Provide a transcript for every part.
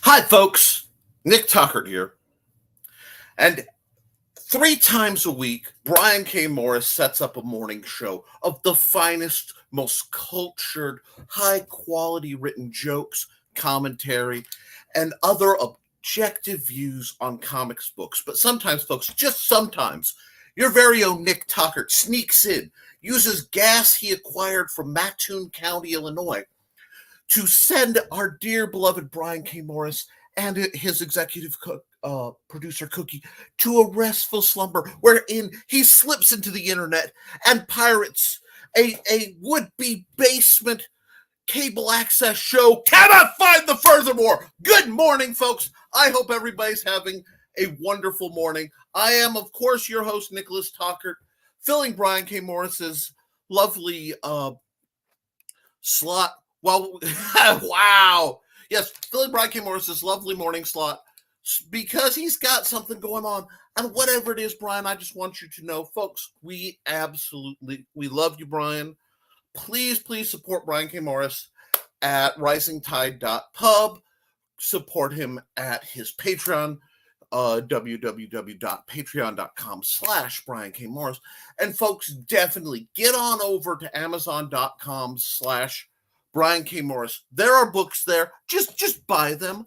Hi, folks. Nick Tuckert here. And 3 times a week, Brian K. Morris sets up a morning show of the finest, most cultured, high quality written jokes, commentary, and other objective views on comics books. But sometimes, folks, just sometimes, your very own Nick Tuckert sneaks in, uses gas he acquired from Mattoon County, Illinois, to send our dear beloved Brian K. Morris and his executive producer Cookie to a restful slumber wherein he slips into the internet and pirates a would-be basement cable access show. Cannot find the furthermore. Good morning, folks. I hope everybody's having a wonderful morning. I am, of course, your host, Nicholas Tuckert, filling Brian K. Morris's lovely slot. Well, wow. Yes, filling Brian K. Morris's lovely morning slot because he's got something going on. And whatever it is, Brian, I just want you to know, folks, we love you, Brian. Please support Brian K. Morris at risingtide.pub. Support him at his Patreon, www.patreon.com/Brian K. Morris. And folks, definitely get on over to amazon.com/Brian K. Morris. There are books there. Just buy them.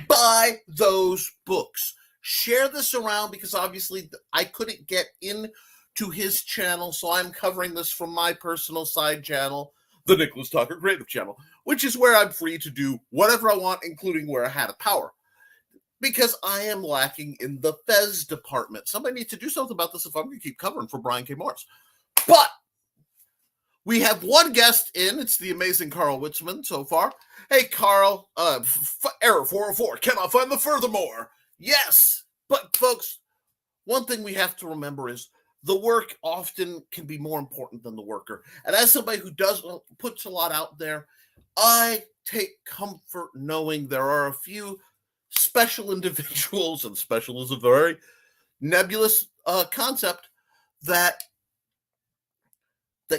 Buy those books. Share this around because obviously I couldn't get into his channel, so I'm covering this from my personal side channel, the Nicholas Tuckert Creative Channel, which is where I'm free to do whatever I want, including wear a hat of power. Because I am lacking in the Fez department. Somebody needs to do something about this if I'm going to keep covering for Brian K. Morris. But we have one guest in. It's the amazing Carl Witzman so far. Hey, Carl. Error 404. Cannot find the furthermore. Yes. But, folks, one thing we have to remember is the work often can be more important than the worker. And as somebody who puts a lot out there, I take comfort knowing there are a few special individuals, and special is a very nebulous concept, that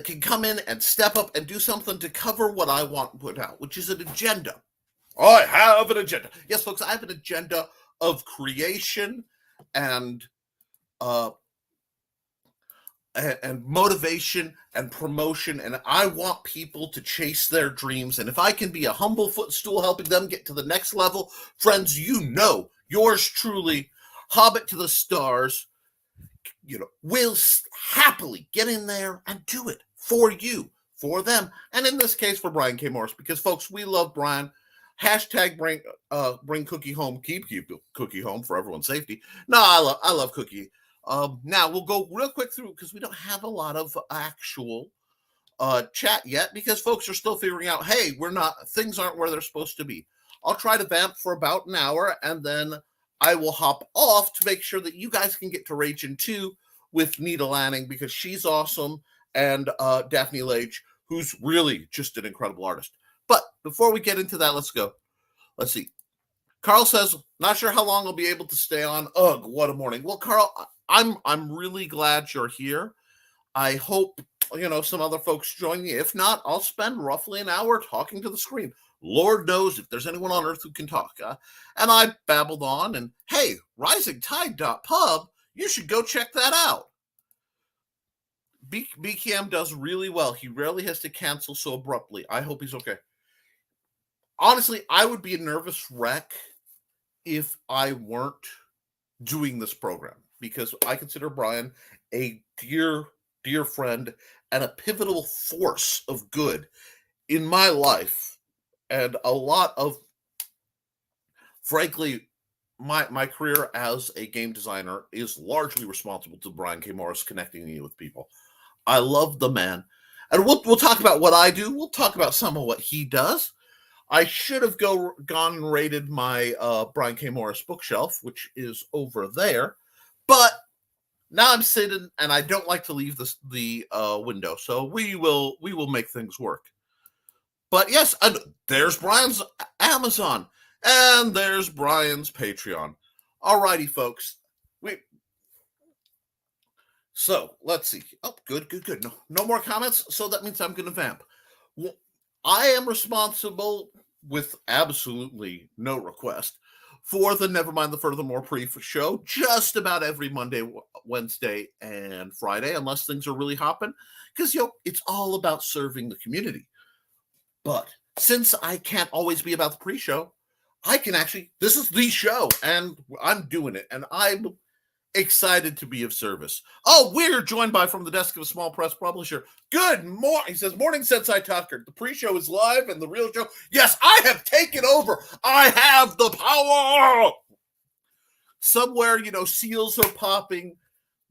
can come in and step up and do something to cover what I want to put out, which is an agenda. I have an agenda. Yes, folks, I have an agenda of creation and motivation and promotion, and I want people to chase their dreams. And if I can be a humble footstool helping them get to the next level, friends, you know, yours truly, Hobbit to the Stars, will happily get in there and do it for you, for them, and in this case for Brian K. Morris, because folks, we love Brian. Hashtag bring Cookie home, keep Cookie home for everyone's safety. No, I love Cookie. Now we'll go real quick through because we don't have a lot of actual chat yet because folks are still figuring out, hey, things aren't where they're supposed to be. I'll try to vamp for about an hour and then I will hop off to make sure that you guys can get to Raging 2 with Nita Lanning because she's awesome, and Daphne Lage, who's really just an incredible artist. But before we get into that, let's go. Let's see. Carl says, not sure how long I'll be able to stay on. Ugh, what a morning. Well, Carl, I'm really glad you're here. I hope, some other folks join me. If not, I'll spend roughly an hour talking to the screen. Lord knows if there's anyone on earth who can talk. And I babbled on, and hey, risingtide.pub, you should go check that out. BKM does really well. He rarely has to cancel so abruptly. I hope he's okay. Honestly, I would be a nervous wreck if I weren't doing this program because I consider Brian a dear, dear friend and a pivotal force of good in my life. And a lot of, frankly, my career as a game designer is largely responsible to Brian K. Morris connecting me with people. I love the man. And we'll talk about what I do. We'll talk about some of what he does. I should have gone and raided my Brian K. Morris bookshelf, which is over there. But now I'm sitting, and I don't like to leave the window. So we will make things work. But yes, and there's Brian's Amazon, and there's Brian's Patreon. Alrighty, folks. So let's see. Oh, good. No more comments. So that means I'm going to vamp. I am responsible, with absolutely no request, for the Nevermind the Furthermore pre-show just about every Monday, Wednesday, and Friday, unless things are really hopping, because it's all about serving the community. But since I can't always be about the pre-show, I can actually, this is the show, and I'm doing it, and I'm excited to be of service. Oh, we're joined by, from the desk of a small press publisher, good morning. He says, morning, Sensei Tucker. The pre-show is live, and the real show, yes, I have taken over. I have the power. Somewhere, seals are popping,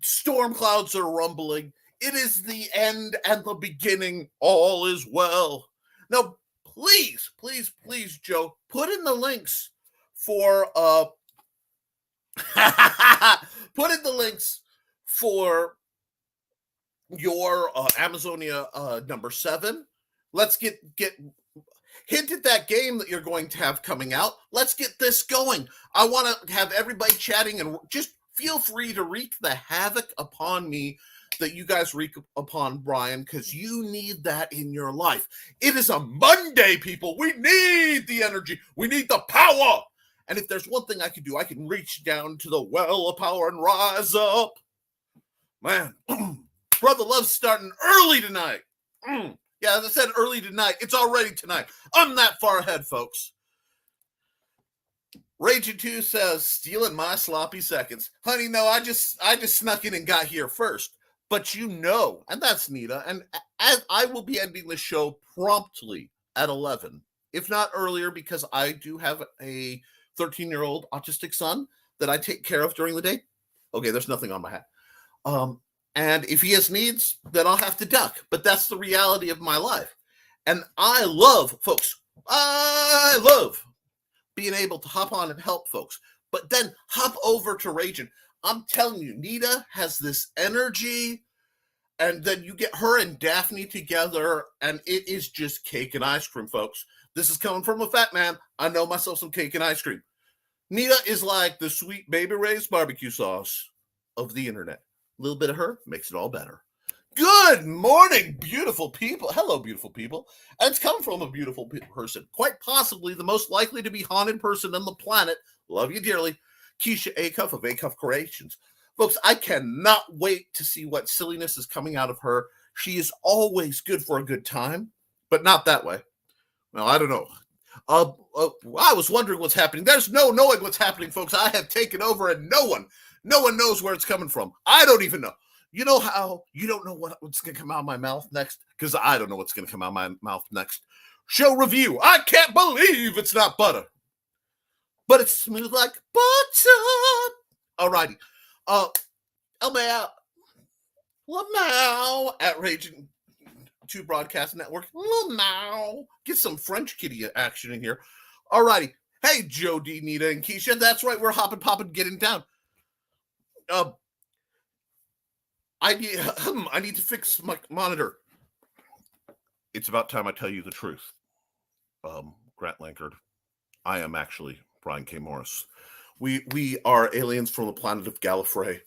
storm clouds are rumbling. It is the end and the beginning. All is well. Now, please, Joe, put in the links for put in the links for your Amazonia number 7. Let's get hint at that game that you're going to have coming out. Let's get this going. I want to have everybody chatting, and just feel free to wreak the havoc upon me that you guys wreak upon Brian, because you need that in your life. It is a Monday, people. We need the energy. We need the power. And if there's one thing I can do, I can reach down to the well of power and rise up. Man, Brother Love's starting early tonight. Yeah, as I said, early tonight. It's already tonight. I'm that far ahead, folks. Raging 2 says, stealing my sloppy seconds. Honey, no, I just snuck in and got here first. But and that's Nita, and as I will be ending the show promptly at 11, if not earlier, because I do have a 13-year-old autistic son that I take care of during the day. Okay, there's nothing on my hat. And if he has needs, then I'll have to duck. But that's the reality of my life. And I love being able to hop on and help folks. But then hop over to Raging. I'm telling you, Nita has this energy, and then you get her and Daphne together, and it is just cake and ice cream, folks. This is coming from a fat man. I know myself some cake and ice cream. Nita is like the sweet Baby Ray's barbecue sauce of the internet. A little bit of her makes it all better. Good morning, beautiful people. Hello, beautiful people. And it's coming from a beautiful person, quite possibly the most likely to be haunted person on the planet. Love you dearly. Keisha Acuff of Acuff Creations. Folks, I cannot wait to see what silliness is coming out of her. She is always good for a good time, but not that way. Well, I don't know. I was wondering what's happening. There's no knowing what's happening, folks. I have taken over, and no one knows where it's coming from. I don't even know. You know how you don't know what's going to come out of my mouth next? Because I don't know what's going to come out of my mouth next. Show review. I can't believe it's not butter. But it's smooth like butter. Alrighty. Lamau at Raging 2 Broadcast Network. Lamau. Get some French kitty action in here. Alrighty. Hey, Joe D, Nita, and Keisha. That's right. We're hopping, popping, getting down. I need to fix my monitor. It's about time I tell you the truth. Grant Lankard. I am actually Brian K. Morris. We are aliens from the planet of Gallifrey,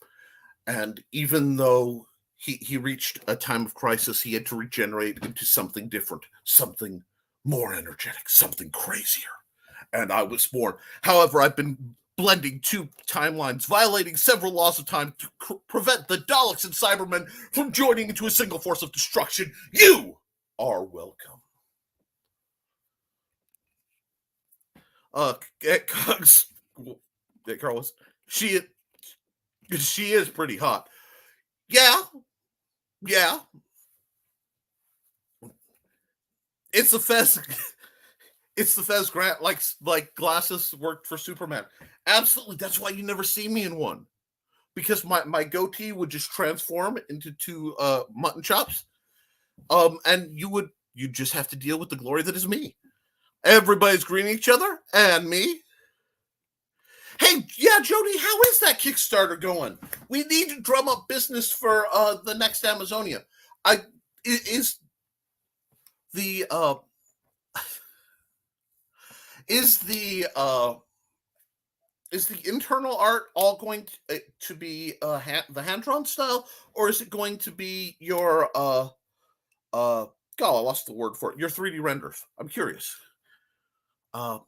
and even though he reached a time of crisis, he had to regenerate into something different, something more energetic, something crazier. And I was born. However, I've been blending 2 timelines, violating several laws of time to prevent the Daleks and Cybermen from joining into a single force of destruction. You are welcome. Carlos, she is pretty hot. Yeah. It's the Fez. It's the Fez Grant, like glasses worked for Superman. Absolutely. That's why you never see me in one. Because my goatee would just transform into 2 mutton chops. And you just have to deal with the glory that is me. Everybody's greeting each other and me. Hey, yeah, Jody, how is that Kickstarter going? We need to drum up business for the next Amazonia. Is the internal art all going to be the hand-drawn style, or is it going to be your I lost the word for it. Your 3D renders. I'm curious. What?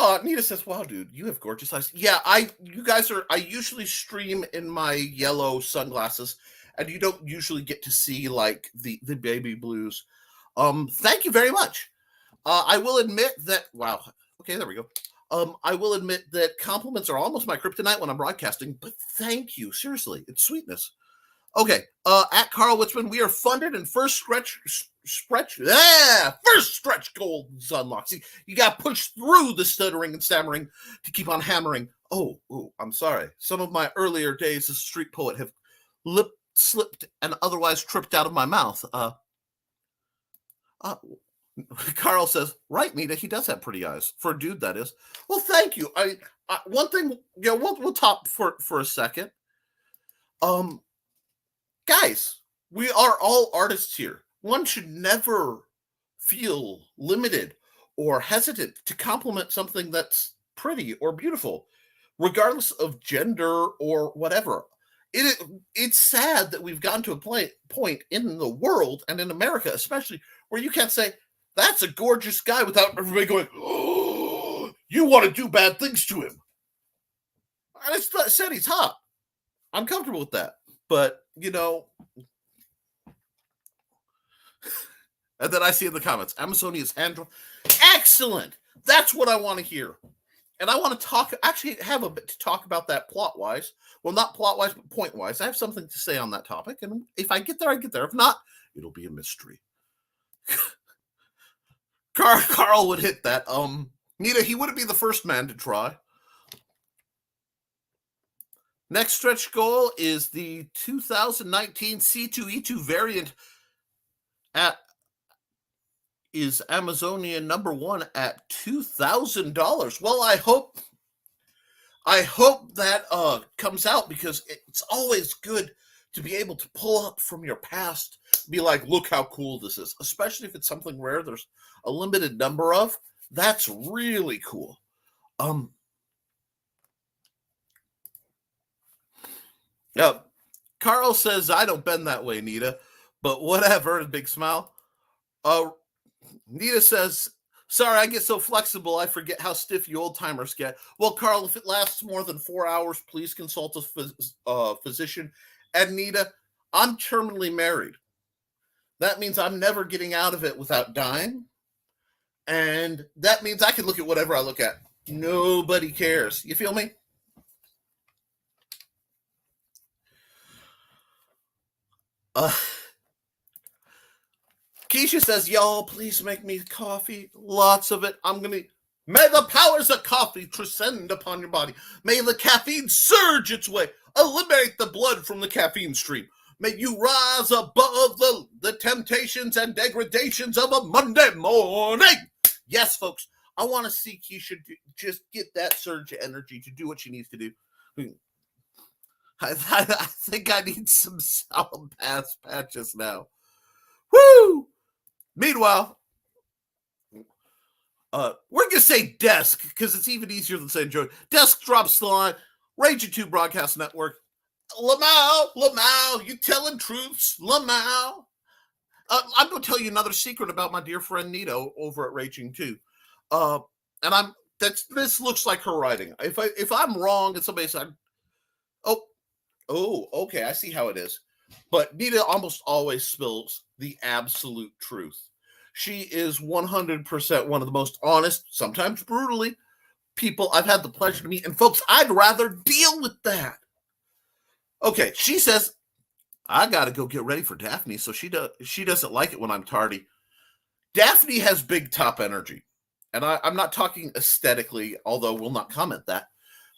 Oh, Nita says, "Wow, dude, you have gorgeous eyes." Yeah, you guys are. I usually stream in my yellow sunglasses, and you don't usually get to see like the baby blues. Thank you very much. I will admit that. Wow. Okay, there we go. I will admit that compliments are almost my kryptonite when I'm broadcasting, but thank you. Seriously, it's sweetness. Okay, at Carl Witzman, we are funded and first stretch goals unlocked. See, you got to push through the stuttering and stammering to keep on hammering. Oh, I'm sorry. Some of my earlier days as a street poet have slipped and otherwise tripped out of my mouth. Carl says, right, Nita, he does have pretty eyes. For a dude, that is. Well, thank you. One thing, we'll top for a second. Guys, we are all artists here. One should never feel limited or hesitant to compliment something that's pretty or beautiful, regardless of gender or whatever. It's sad that we've gotten to a point in the world and in America, especially, where you can't say, that's a gorgeous guy without everybody going, oh, you want to do bad things to him. And it's not said he's hot. I'm comfortable with that. But, and then I see in the comments, Amazonia's hand. Excellent. That's what I want to hear. And I want to have a bit to talk about that plot-wise. Well, not plot-wise, but point-wise. I have something to say on that topic. And if I get there, I get there. If not, it'll be a mystery. Carl would hit that. Nita, he wouldn't be the first man to try. Next stretch goal is the 2019 C2E2 variant is Amazonia #1 at $2,000. Well, I hope that comes out, because it's always good to be able to pull up from your past, be like, look how cool this is, especially if it's something rare there's a limited number of. That's really cool. Carl says, I don't bend that way, Nita, but whatever, a big smile. Nita says, sorry, I get so flexible, I forget how stiff you old timers get. Well, Carl, if it lasts more than 4 hours, please consult a physician. And Nita, I'm terminally married. That means I'm never getting out of it without dying. And that means I can look at whatever I look at. Nobody cares. You feel me? Keisha says, y'all, please make me coffee. Lots of it. May the powers of coffee transcend upon your body. May the caffeine surge its way. Eliminate the blood from the caffeine stream. May you rise above the temptations and degradations of a Monday morning. Yes, folks, I want to see Keisha just get that surge of energy to do what she needs to do. I think I need some sound patches now. Woo! Meanwhile, we're going to say Desk, because it's even easier than saying Joe. Desk drops the line. Raging 2 Broadcast Network. Lamau, you telling truths, Lamau. I'm going to tell you another secret about my dear friend Nito over at Raging 2. And this looks like her writing. If I'm wrong and somebody said, oh, okay, I see how it is. But Nita almost always spills the absolute truth. She is 100% one of the most honest, sometimes brutally, people I've had the pleasure to meet. And folks, I'd rather deal with that. Okay, she says, I got to go get ready for Daphne, so she doesn't like it when I'm tardy. Daphne has big top energy. And I'm not talking aesthetically, although we'll not comment that.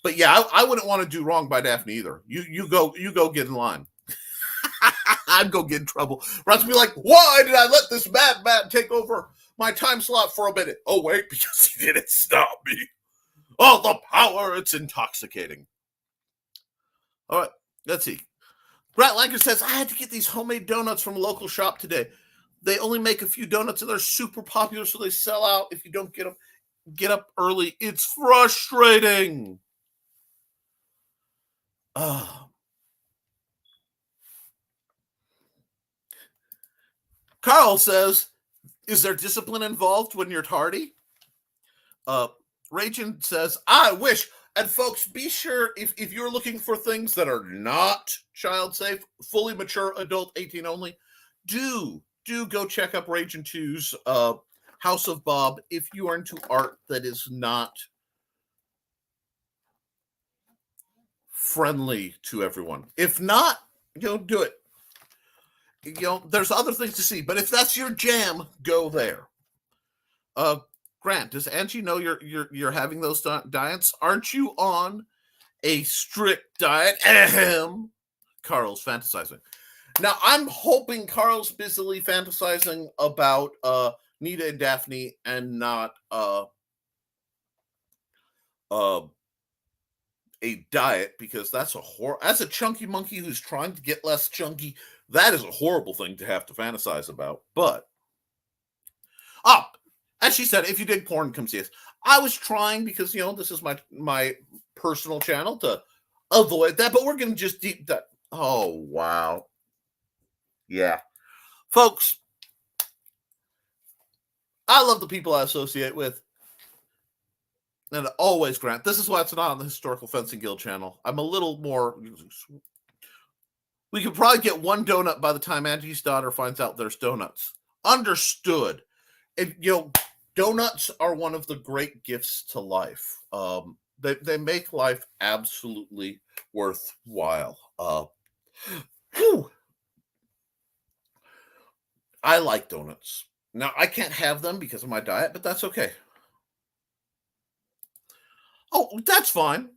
But yeah, I wouldn't want to do wrong by Daphne either. You go get in line. I'd go get in trouble. Russ would be like, why did I let this madman take over my time slot for a minute? Oh, wait, because he didn't stop me. Oh, the power, it's intoxicating. All right, let's see. Brett Lanker says, I had to get these homemade donuts from a local shop today. They only make a few donuts and they're super popular, so they sell out if you don't get up early. It's frustrating. Carl says, is there discipline involved when you're tardy? Ragin says, I wish. And folks, be sure if you're looking for things that are not child safe, fully mature adult 18 only, do go check up Ragin 2's House of Bob if you are into art that is not friendly to everyone. If not, do it. There's other things to see, but if that's your jam, go there. Grant, does Angie know you're having those diets? Aren't you on a strict diet? Ahem. Carl's fantasizing. Now I'm hoping Carl's busily fantasizing about Nita and Daphne and not a diet, because that's as a chunky monkey who's trying to get less chunky, that is a horrible thing to have to fantasize about. But as she said, if you dig porn, come see us. I was trying, because this is my personal channel, to avoid that, but we're going to just deep dive. Oh wow, yeah, folks, I love the people I associate with. And always, Grant, this is why it's not on the Historical Fencing Guild channel. I'm a little more. We could probably get one donut by the time Angie's daughter finds out there's donuts. Understood. Donuts are one of the great gifts to life. They make life absolutely worthwhile. I like donuts. Now, I can't have them because of my diet, but that's okay. Oh, that's fine.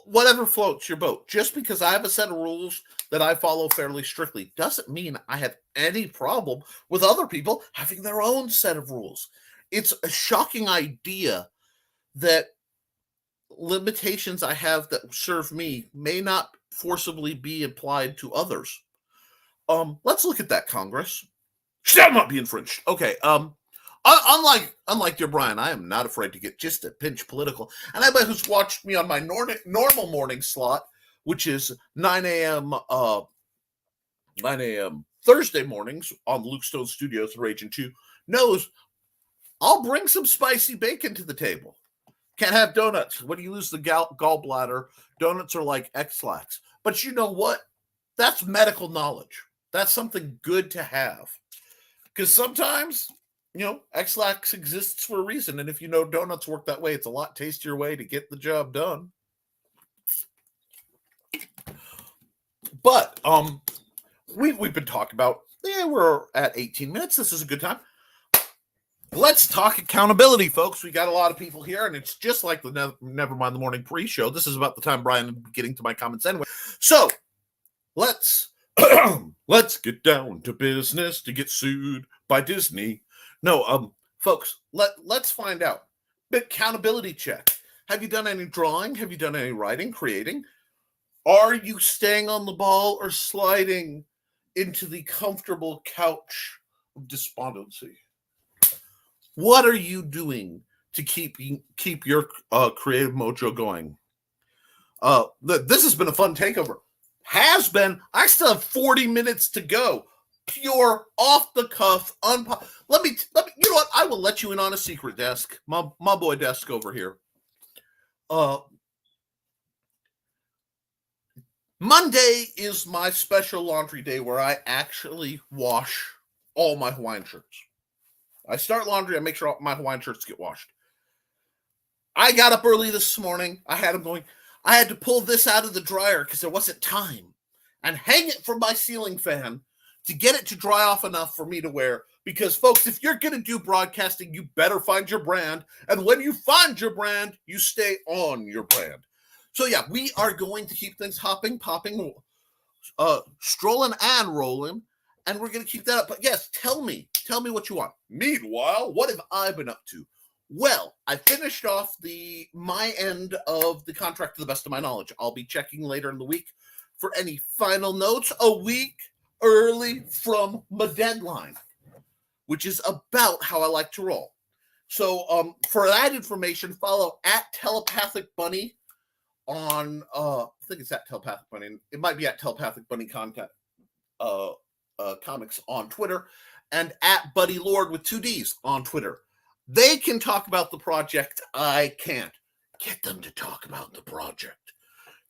Whatever floats your boat. Just because I have a set of rules that I follow fairly strictly doesn't mean I have any problem with other people having their own set of rules. It's a shocking idea that limitations I have that serve me may not forcibly be applied to others. Let's look at that, Congress. Shall not be infringed. Okay. Unlike dear Brian, I am not afraid to get just a pinch political. And anybody who's watched me on my normal morning slot, which is 9 a.m. Thursday mornings on Luke Stone Studios, Raging 2, knows I'll bring some spicy bacon to the table. Can't have donuts. When you lose the gallbladder, donuts are like X-Lax. But you know what? That's medical knowledge. That's something good to have. Because sometimes, X-Lax exists for a reason. And if donuts work that way, it's a lot tastier way to get the job done. But we've been talking about, we're at 18 minutes. This is a good time. Let's talk accountability, folks. We got a lot of people here, and it's just like the Nevermind the Morning pre-show. This is about the time Brian would be getting to my comments anyway. So let's get down to business to get sued by Disney. No, folks, let's find out. Accountability check. Have you done any drawing? Have you done any writing, creating? Are you staying on the ball or sliding into the comfortable couch of despondency? What are you doing to keep your creative mojo going? This has been a fun takeover. Has been. I still have 40 minutes to go. Pure, off the cuff, let me. You know what? I will let you in on a secret, Desk. My boy Desk over here. Monday is my special laundry day where I actually wash all my Hawaiian shirts. I start laundry, I make sure all my Hawaiian shirts get washed. I got up early this morning. I had them going. I had to pull this out of the dryer because there wasn't time, and hang it from my ceiling fan to get it to dry off enough for me to wear. Because, folks, if you're going to do broadcasting, you better find your brand. And when you find your brand, you stay on your brand. So, yeah, we are going to keep things hopping, popping, strolling, and rolling. And we're going to keep that up. But, yes, tell me what you want. Meanwhile, what have I been up to? Well, I finished off my end of the contract to the best of my knowledge. I'll be checking later in the week for any final notes a week early from my deadline, which is about how I like to roll. So for that information, follow at Telepathic Bunny on, I think it's at Telepathic Bunny. It might be at Telepathic Bunny Comics on Twitter, and at Buddy Lord with 2 Ds on Twitter. They can talk about the project. I can't. Get them to talk about the project.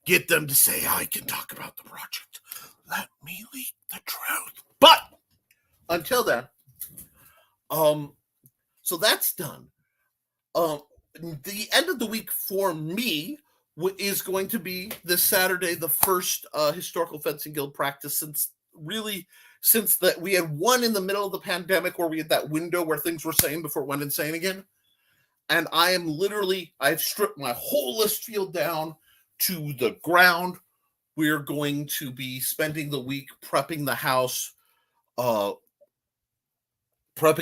Get them to say, I can talk about the project. Let me leak the truth. But until then, so that's done. The end of the week for me is going to be this Saturday, the first Historical Fencing Guild practice since that we had one in the middle of the pandemic where we had that window where things were sane before it went insane again. And I've stripped my whole list field down to the ground. We're going to be spending the week prepping the house, prepping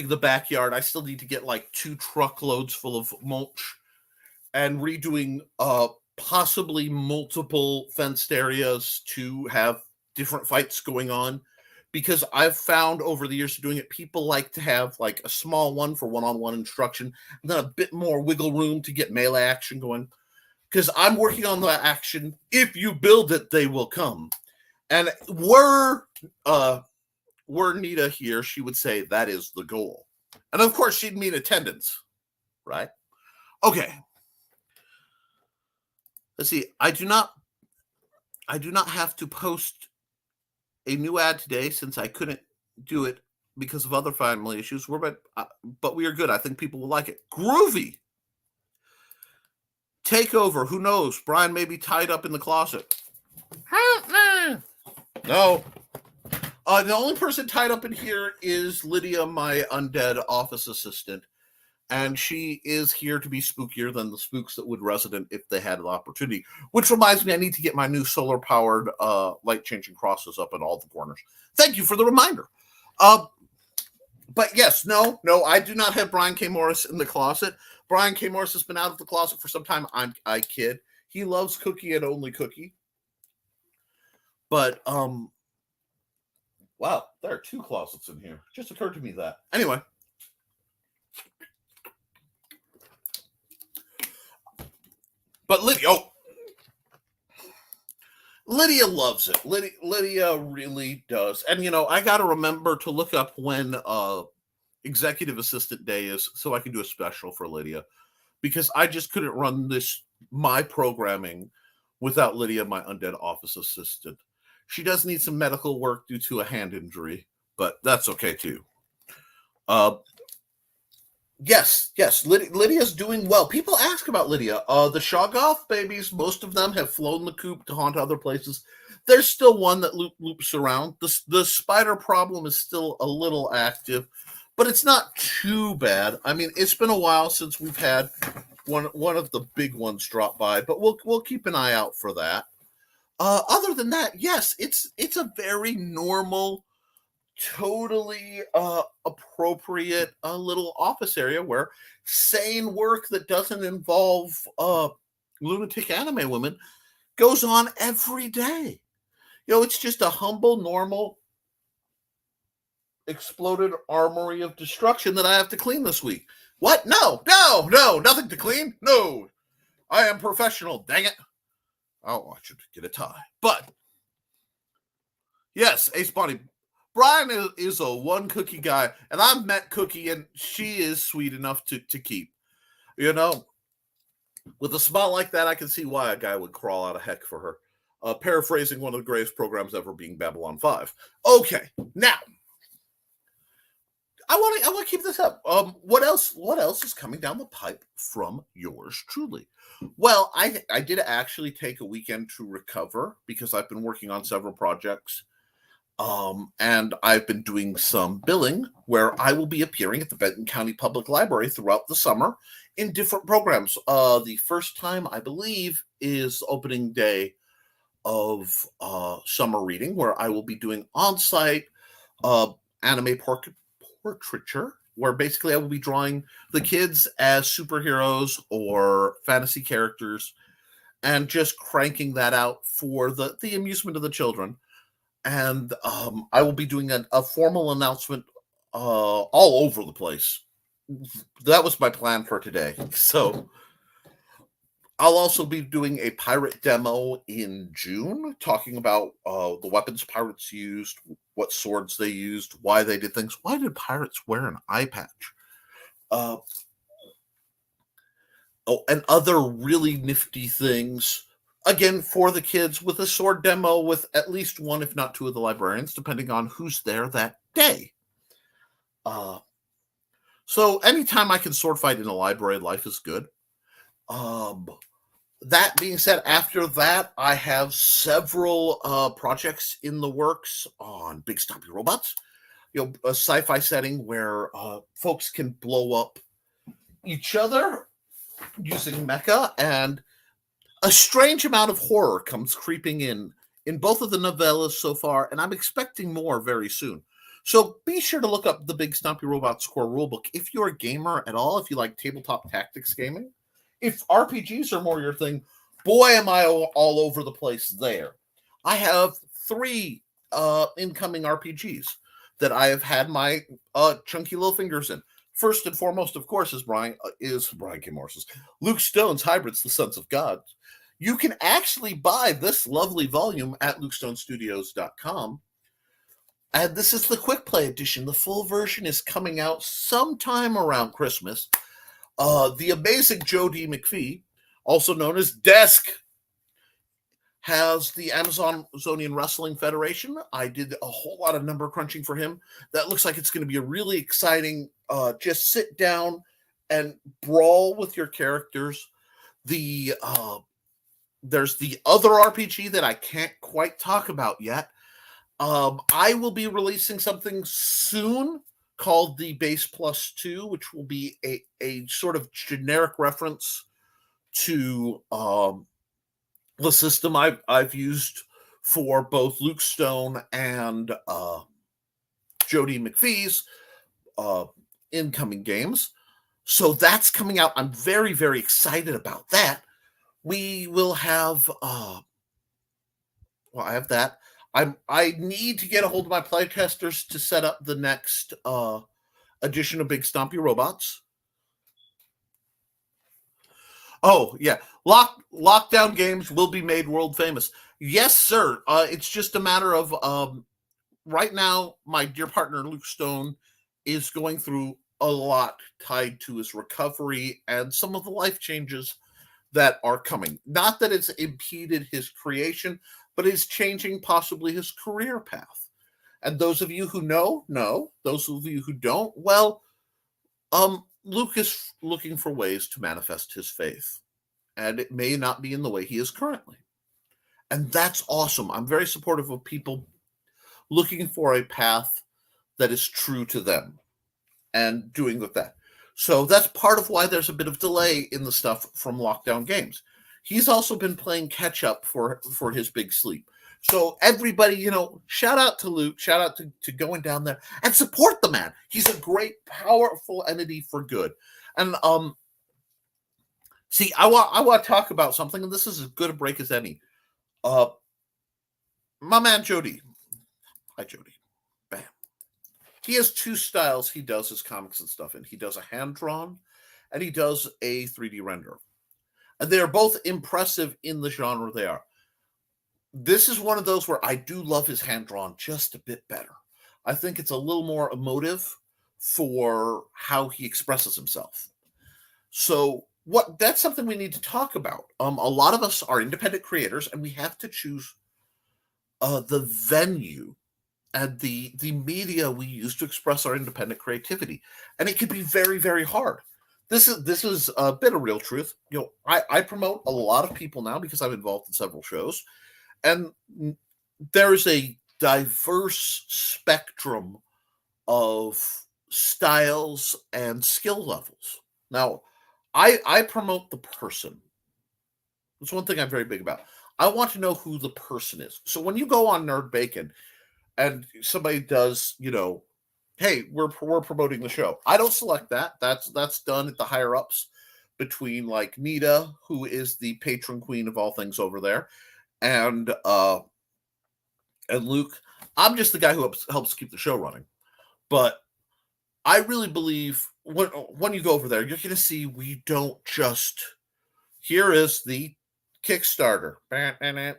the backyard. I still need to get like 2 truckloads full of mulch and redoing possibly multiple fenced areas to have different fights going on. Because I've found over the years of doing it, people like to have like a small one for one-on-one instruction, and then a bit more wiggle room to get melee action going. Because I'm working on the action. If you build it, they will come. And were Nita here, she would say that is the goal. And of course, she'd mean attendance, right? Okay. Let's see. I do not have to post a new ad today since I couldn't do it because of other family issues. But we are good. I think people will like it. Groovy. Takeover. Who knows? Brian may be tied up in the closet. No. The only person tied up in here is Lydia, my undead office assistant. And she is here to be spookier than the spooks that would resident if they had the opportunity. Which reminds me, I need to get my new solar-powered light-changing crosses up in all the corners. Thank you for the reminder. But yes, no, I do not have Brian K. Morris in the closet. Brian K. Morris has been out of the closet for some time. I kid. He loves Cookie and only Cookie. But, wow, there are 2 closets in here. Just occurred to me that. Anyway. But Lydia loves it. Lydia really does. And, I got to remember to look up when Executive Assistant Day is so I can do a special for Lydia. Because I just couldn't run my programming without Lydia, my undead office assistant. She does need some medical work due to a hand injury, but that's okay too. Yes, Lydia's doing well. People ask about Lydia. The Shoggoth babies, most of them have flown the coop to haunt other places. There's still one that loops around. The spider problem is still a little active, but it's not too bad. I mean, it's been a while since we've had one of the big ones drop by, but we'll keep an eye out for that. Other than that, yes, it's a very normal, totally appropriate little office area where sane work that doesn't involve lunatic anime women goes on every day. It's just a humble, normal, exploded armory of destruction that I have to clean this week. What? No, nothing to clean. No, I am professional. Dang it. Oh, I should get a tie. But yes, Ace Bonnie. Brian is a one Cookie guy, and I've met Cookie, and she is sweet enough to keep. With a smile like that, I can see why a guy would crawl out of heck for her. Paraphrasing one of the greatest programs ever, being Babylon 5. Okay, now I want to keep this up. What else is coming down the pipe from yours truly? Well, I did actually take a weekend to recover because I've been working on several projects. And I've been doing some billing where I will be appearing at the Benton County Public Library throughout the summer in different programs. The first time, I believe, is opening day of summer reading, where I will be doing on-site anime portraiture, where basically I will be drawing the kids as superheroes or fantasy characters and just cranking that out for the amusement of the children. And I will be doing a formal announcement all over the place. That was my plan for today. So I'll also be doing a pirate demo in June, talking about the weapons pirates used, what swords they used, why they did things. Why did pirates wear an eye patch? Oh, and other really nifty things. Again, for the kids with a sword demo with at least one, if not two, of the librarians, depending on who's there that day. So anytime I can sword fight in a library, life is good. That being said, after that, I have several projects in the works on Big Stompy Robots. A sci-fi setting where folks can blow up each other using mecha, and a strange amount of horror comes creeping in both of the novellas so far, and I'm expecting more very soon. So be sure to look up the Big Stompy Robots core rulebook if you're a gamer at all, if you like tabletop tactics gaming. If RPGs are more your thing, boy, am I all over the place there. I have 3 incoming RPGs that I have had my chunky little fingers in. First and foremost, of course, is Brian K. Morris's Luke Stone's Hybrids, the Sons of God. You can actually buy this lovely volume at lukestonestudios.com. And this is the quick play edition. The full version is coming out sometime around Christmas. The amazing Joe D. McPhee, also known as Desk, has the Amazonian Wrestling Federation. I did a whole lot of number crunching for him. That looks like it's going to be a really exciting, just sit down and brawl with your characters. There's the other RPG that I can't quite talk about yet. I will be releasing something soon called the Base Plus 2, which will be a sort of generic reference to the system I've used for both Luke Stone and Joe D. McPhee's incoming games. So that's coming out. I'm very, very excited about that. We will have I have that. I need to get a hold of my playtesters to set up the next edition of Big Stompy Robots. Oh, yeah. Lockdown games will be made world famous. Yes, sir. It's just a matter of right now, my dear partner, Luke Stone, is going through a lot tied to his recovery and some of the life changes that are coming. Not that it's impeded his creation, but it's changing possibly his career path. And those of you who know. Those of you who don't, well, Luke is looking for ways to manifest his faith. And it may not be in the way he is currently. And that's awesome. I'm very supportive of people looking for a path that is true to them and doing with that. So that's part of why there's a bit of delay in the stuff from Lockdown Games. He's also been playing catch up for his big sleep. So everybody, shout out to Luke, shout out to going down there and support the man. He's a great, powerful entity for good. And see, I want to talk about something, and this is as good a break as any. My man Jody. Hi, Jody. Bam. He has 2 styles he does his comics and stuff in. He does a hand-drawn, and he does a 3D render. And they are both impressive in the genre they are. This is one of those where I do love his hand-drawn just a bit better. I think it's a little more emotive for how he expresses himself. So that's something we need to talk about. A lot of us are independent creators, and we have to choose the venue and the media we use to express our independent creativity. And it can be very, very hard. This is a bit of real truth. I promote a lot of people now because I'm involved in several shows, and there's a diverse spectrum of styles and skill levels. Now, I promote the person. That's one thing I'm very big about. I want to know who the person is. So when you go on Nerd Bacon and somebody does, hey, we're promoting the show, I don't select that. That's done at the higher ups between like Nita, who is the patron queen of all things over there, and Luke. I'm just the guy who helps keep the show running. But I really believe when you go over there, you're going to see we don't just, here is the Kickstarter, and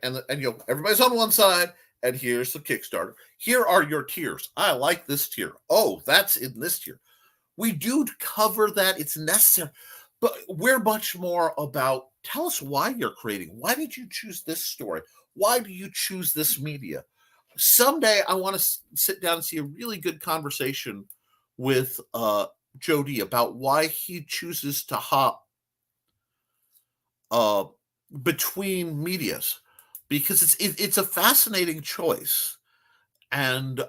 everybody's on one side, and here's the Kickstarter. Here are your tiers. I like this tier. Oh, that's in this tier. We do cover that. It's necessary. But we're much more about, tell us why you're creating. Why did you choose this story? Why do you choose this media? Someday I want to sit down and see a really good conversation with Jody about why he chooses to hop uh, between medias, because it's a fascinating choice. And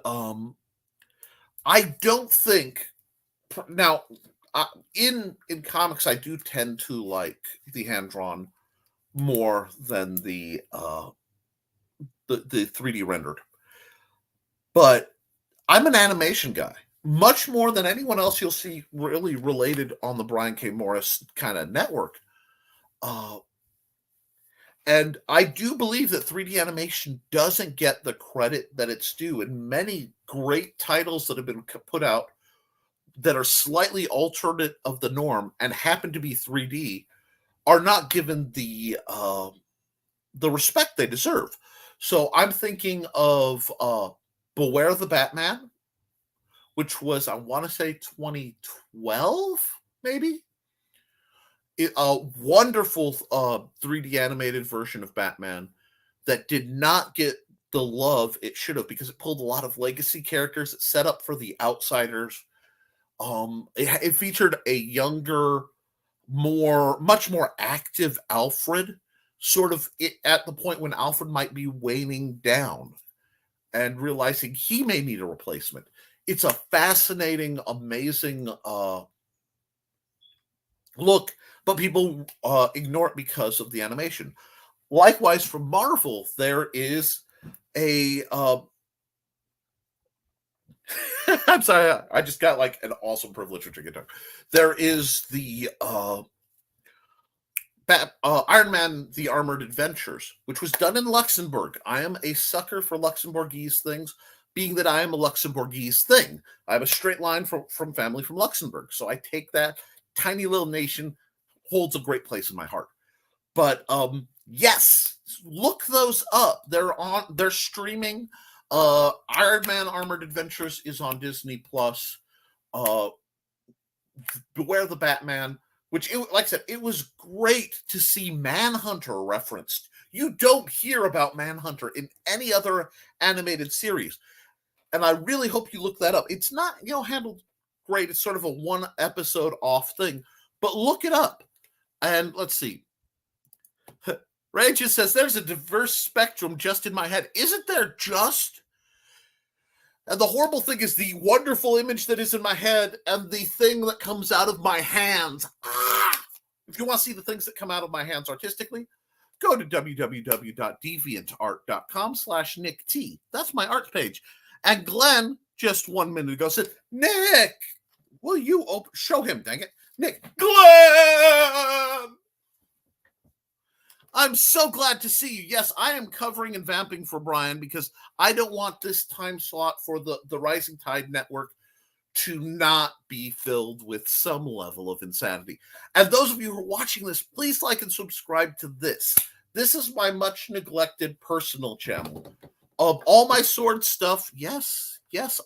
I don't think now in comics I do tend to like the hand drawn more than the 3D rendered. But I'm an animation guy, much more than anyone else you'll see really related on the Brian K. Morris kind of network. And I do believe that 3D animation doesn't get the credit that it's due. And many great titles that have been put out that are slightly alternate of the norm and happen to be 3D are not given the respect they deserve. So I'm thinking of Beware the Batman, which was, I want to say, 2012, maybe. A wonderful 3D animated version of Batman that did not get the love it should have, because it pulled a lot of legacy characters. It set up for the outsiders. It featured a younger, much more active Alfred, sort of at the point when Alfred might be waning down and realizing he may need a replacement. It's a fascinating, amazing look, but people ignore it because of the animation. Likewise, from Marvel, there is a I'm sorry, I just got like an awesome privilege which I get to. There is the Iron Man: The Armored Adventures, which was done in Luxembourg. I am a sucker for Luxembourgese things, being that I am a Luxembourgese thing. I have a straight line from family from Luxembourg, so I take that tiny little nation, holds a great place in my heart. But yes, look those up. They're streaming. Iron Man Armored Adventures is on Disney Plus. Beware the Batman, which, like I said, it was great to see Manhunter referenced. You don't hear about Manhunter in any other animated series. And I really hope you look that up. It's not, handled great. It's sort of a one episode off thing, but look it up. And let's see. Ray just says there's a diverse spectrum just in my head. Isn't there just? And the horrible thing is the wonderful image that is in my head and the thing that comes out of my hands. If you want to see the things that come out of my hands artistically, go to www.deviantart.com/Nick T. That's my art page. And Glenn, just 1 minute ago, said, Nick, will you show him, dang it. Nick, Glenn! I'm so glad to see you. Yes, I am covering and vamping for Brian because I don't want this time slot for the Rising Tide Network to not be filled with some level of insanity. And those of you who are watching this, please like and subscribe to this. This is my much neglected personal channel. Of all my sword stuff, yes,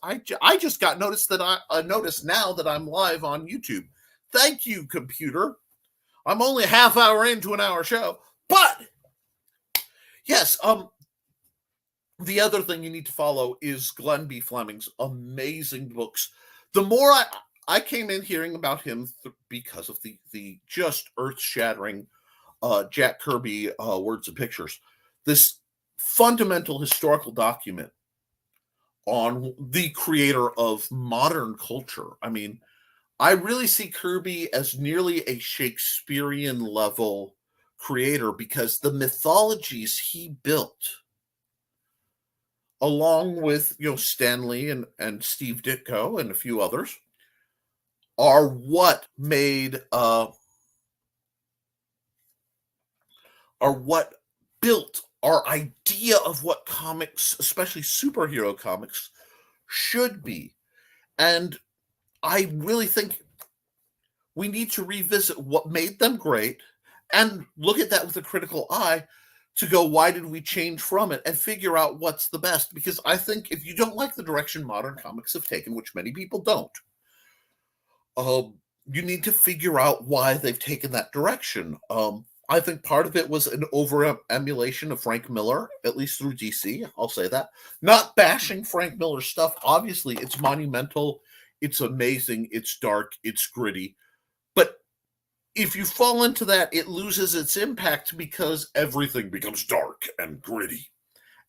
I just got noticed that I noticed now that I'm live on YouTube. Thank you, computer. I'm only a half hour into an hour show. But yes, the other thing you need to follow is Glenn B. Fleming's amazing books. The more I came in hearing about him because of the just earth-shattering Jack Kirby Words and Pictures, this fundamental historical document on the creator of modern culture. I mean, I really see Kirby as nearly a Shakespearean level creator because the mythologies he built, along with Stan Lee and Steve Ditko and a few others, are what made built our idea of what comics, especially superhero comics, should be. And I really think we need to revisit what made them great and look at that with a critical eye to go, why did we change from it, and figure out what's the best. Because I think if you don't like the direction modern comics have taken, which many people don't, you need to figure out why they've taken that direction. I think part of it was an over emulation of Frank Miller, at least through DC. I'll say that. Not bashing Frank Miller's stuff. Obviously, it's monumental, it's amazing, it's dark, it's gritty. But if you fall into that, it loses its impact because everything becomes dark and gritty.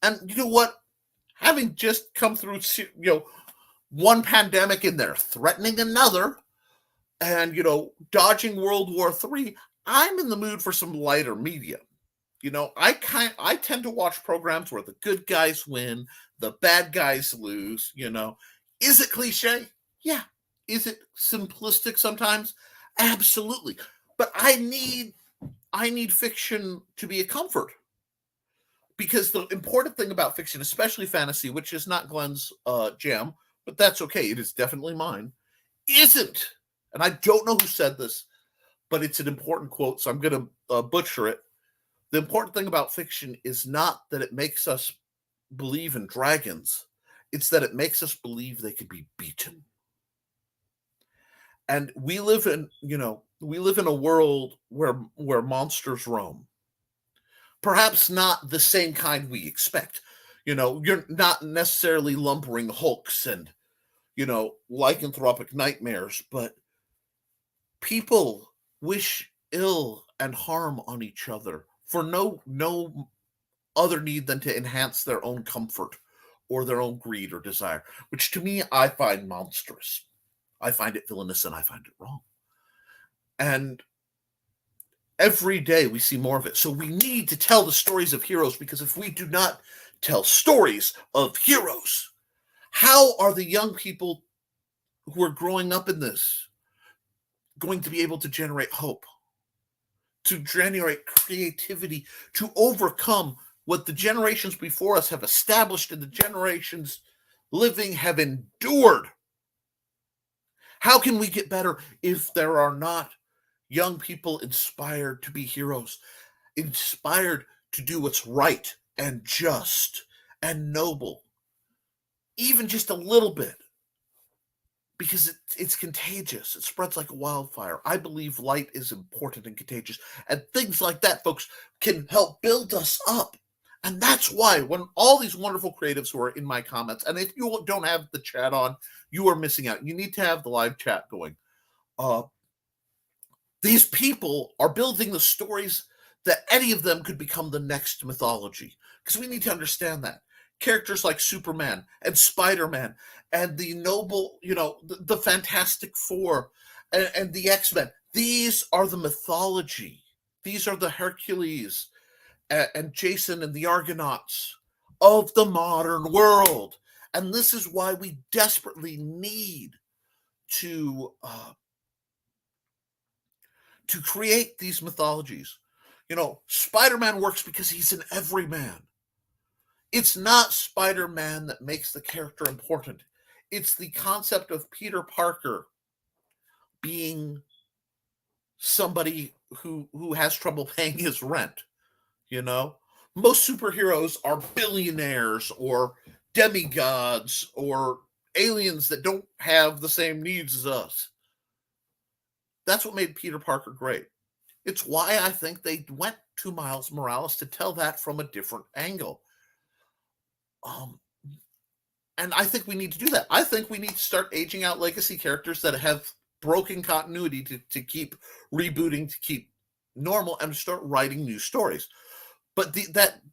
And you know what? Having just come through, one pandemic in there, threatening another, and dodging World War III, I'm in the mood for some lighter media. I tend to watch programs where the good guys win, the bad guys lose. Is it cliche? Yeah. Is it simplistic sometimes? Absolutely. But I need fiction to be a comfort, because the important thing about fiction, especially fantasy, which is not Glenn's jam, but that's okay, it is definitely mine, isn't, and I don't know who said this, but it's an important quote, so I'm going to butcher it. The important thing about fiction is not that it makes us believe in dragons, it's that it makes us believe they could be beaten. And we live in a world where monsters roam. Perhaps not the same kind we expect. You're not necessarily lumbering hulks and, lycanthropic nightmares, but people wish ill and harm on each other for no other need than to enhance their own comfort or their own greed or desire, which to me I find monstrous. I find it villainous and I find it wrong. And every day we see more of it. So we need to tell the stories of heroes, because if we do not tell stories of heroes, how are the young people who are growing up in this going to be able to generate hope, to generate creativity, to overcome what the generations before us have established and the generations living have endured? How can we get better if there are not young people inspired to be heroes, inspired to do what's right and just and noble, even just a little bit? Because it's contagious. It spreads like a wildfire. I believe light is important and contagious. And things like that, folks, can help build us up. And that's why when all these wonderful creatives who are in my comments, and if you don't have the chat on, you are missing out. You need to have the live chat going. These people are building the stories that any of them could become the next mythology. Because we need to understand that. Characters like Superman and Spider-Man and the noble, the Fantastic Four and the X-Men, these are the mythology. These are the Hercules and Jason and the Argonauts of the modern world. And this is why we desperately need to create these mythologies. Spider-Man works because he's an everyman. It's not Spider-Man that makes the character important. It's the concept of Peter Parker being somebody who has trouble paying his rent. Most superheroes are billionaires or demigods or aliens that don't have the same needs as us. That's what made Peter Parker great. It's why I think they went to Miles Morales, to tell that from a different angle. And I think we need to do that. I think we need to start aging out legacy characters that have broken continuity to keep rebooting, to keep normal, and to start writing new stories. But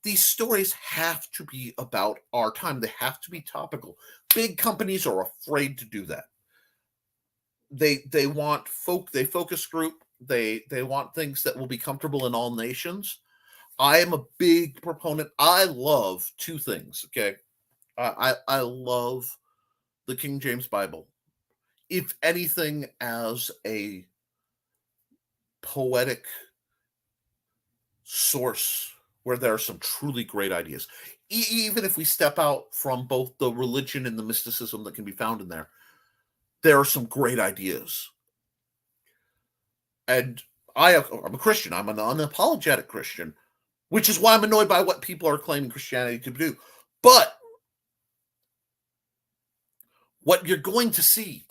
these stories have to be about our time. They have to be topical. Big companies are afraid to do that. They want they focus group. They want things that will be comfortable in all nations. I am a big proponent. I love two things. Okay, I love the King James Bible, if anything, as a poetic source where there are some truly great ideas. Even if we step out from both the religion and the mysticism that can be found in there are some great ideas. And I'm a Christian. I'm an unapologetic Christian, which is why I'm annoyed by what people are claiming Christianity to do. But what you're going to see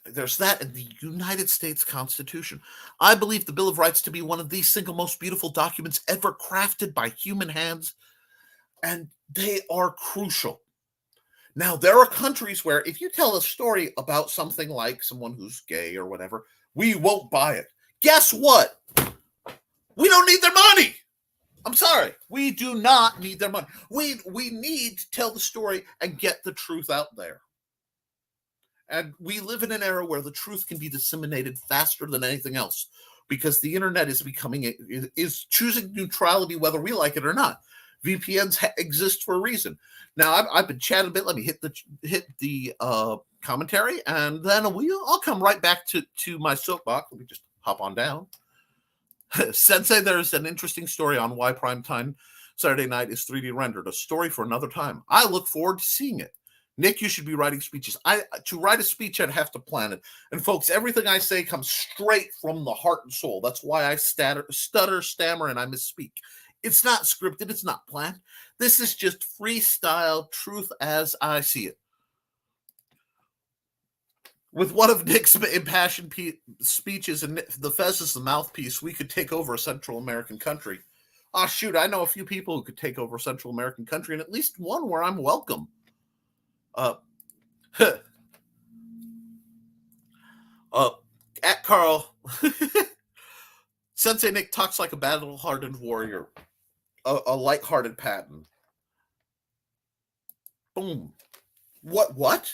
There's that in the United States Constitution. I believe the Bill of Rights to be one of the single most beautiful documents ever crafted by human hands, and they are crucial. Now, there are countries where if you tell a story about something like someone who's gay or whatever, we won't buy it. Guess what? We don't need their money. I'm sorry. We do not need their money. We need to tell the story and get the truth out there. And we live in an era where the truth can be disseminated faster than anything else because the internet is is choosing neutrality whether we like it or not. VPNs exist for a reason. Now I've been chatting a bit. Let me hit the commentary, and then I'll come right back to my soapbox. Let me just hop on down. Sensei, there's an interesting story on why Primetime Saturday Night is 3D rendered. A story for another time. I look forward to seeing it. Nick, you should be writing speeches. To write a speech, I'd have to plan it. And folks, everything I say comes straight from the heart and soul. That's why I stutter, stammer, and I misspeak. It's not scripted. It's not planned. This is just freestyle truth as I see it. With one of Nick's impassioned speeches and the Fez is the mouthpiece, we could take over a Central American country. Oh, shoot, I know a few people who could take over a Central American country, and at least one where I'm welcome. At Carl, Sensei Nick talks like a battle-hardened warrior, a light-hearted Patton. Boom. What?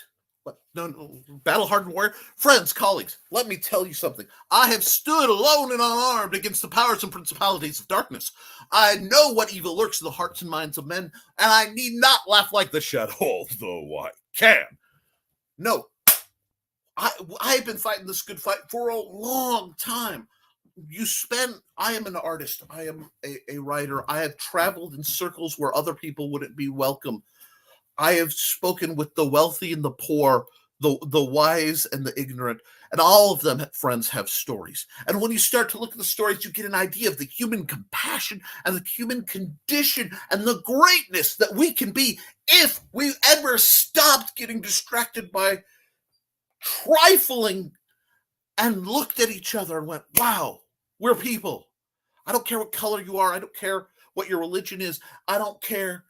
No, battle-hardened warrior? Friends, colleagues, let me tell you something. I have stood alone and unarmed against the powers and principalities of darkness. I know what evil lurks in the hearts and minds of men, and I need not laugh like the shadow, although I can. No, I've been fighting this good fight for a long time. I am an artist. I am a writer. I have traveled in circles where other people wouldn't be welcome. I have spoken with the wealthy and the poor, the wise and the ignorant, and all of them, friends, have stories. And when you start to look at the stories, you get an idea of the human compassion and the human condition and the greatness that we can be if we ever stopped getting distracted by trifling and looked at each other and went, wow, we're people. I don't care what color you are. I don't care what your religion is. I don't care,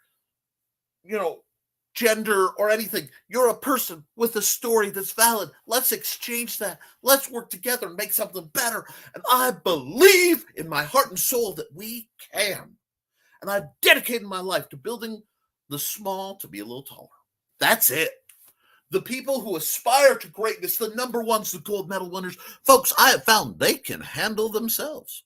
gender or anything. You're a person with a story that's valid. Let's exchange that. Let's work together and make something better. And I believe in my heart and soul that we can. And I've dedicated my life to building the small to be a little taller. That's it. The people who aspire to greatness, the number ones, the gold medal winners, folks, I have found they can handle themselves.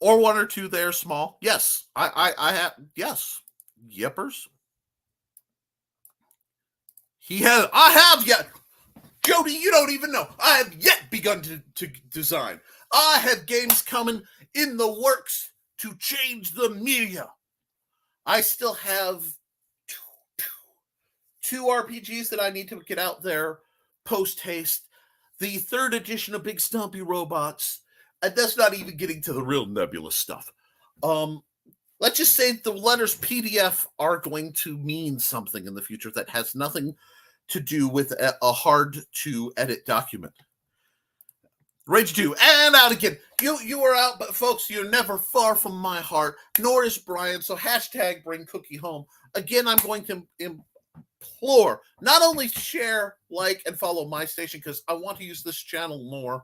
Or one or two there small. Yes, I have. Yes, yippers. I have yet. Jody, you don't even know. I have yet begun to design. I have games coming in the works to change the media. I still have two RPGs that I need to get out there post haste. The third edition of Big Stumpy Robots. And that's not even getting to the real nebulous stuff. Let's just say the letters PDF are going to mean something in the future that has nothing to do with a hard to edit document. Rage 2 and out again. You are out, but folks, you're never far from my heart, nor is Brian. So hashtag bring Cookie home. Again, I'm going to implore not only share, like, and follow my station because I want to use this channel more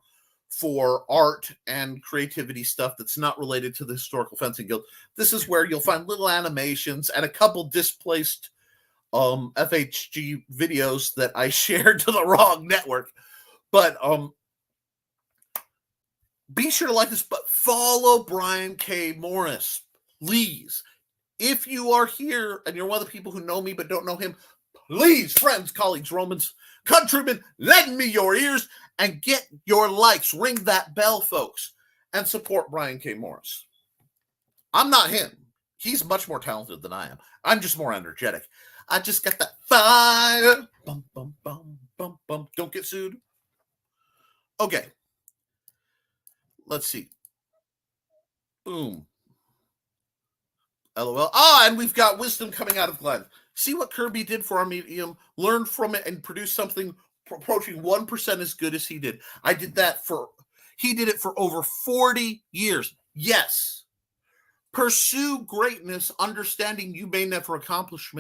for art and creativity stuff that's not related to the Historical Fencing Guild. This is where you'll find little animations and a couple displaced FHG videos that I shared to the wrong network. But be sure to like this, but follow Brian K. Morris, please. If you are here and you're one of the people who know me but don't know him, please, friends, colleagues, Romans, countrymen, lend me your ears and get your likes. Ring that bell, folks, and support Brian K. Morris. I'm not him. He's much more talented than I am. I'm just more energetic. I just got that fire. Bum, bum, bum, bum, bum. Don't get sued. Okay. Let's see. Boom. LOL. Ah, and we've got wisdom coming out of Glenn. See what Kirby did for our medium, learn from it, and produce something approaching 1% as good as he did. He did it for over 40 years. Yes. Pursue greatness, understanding you may never accomplish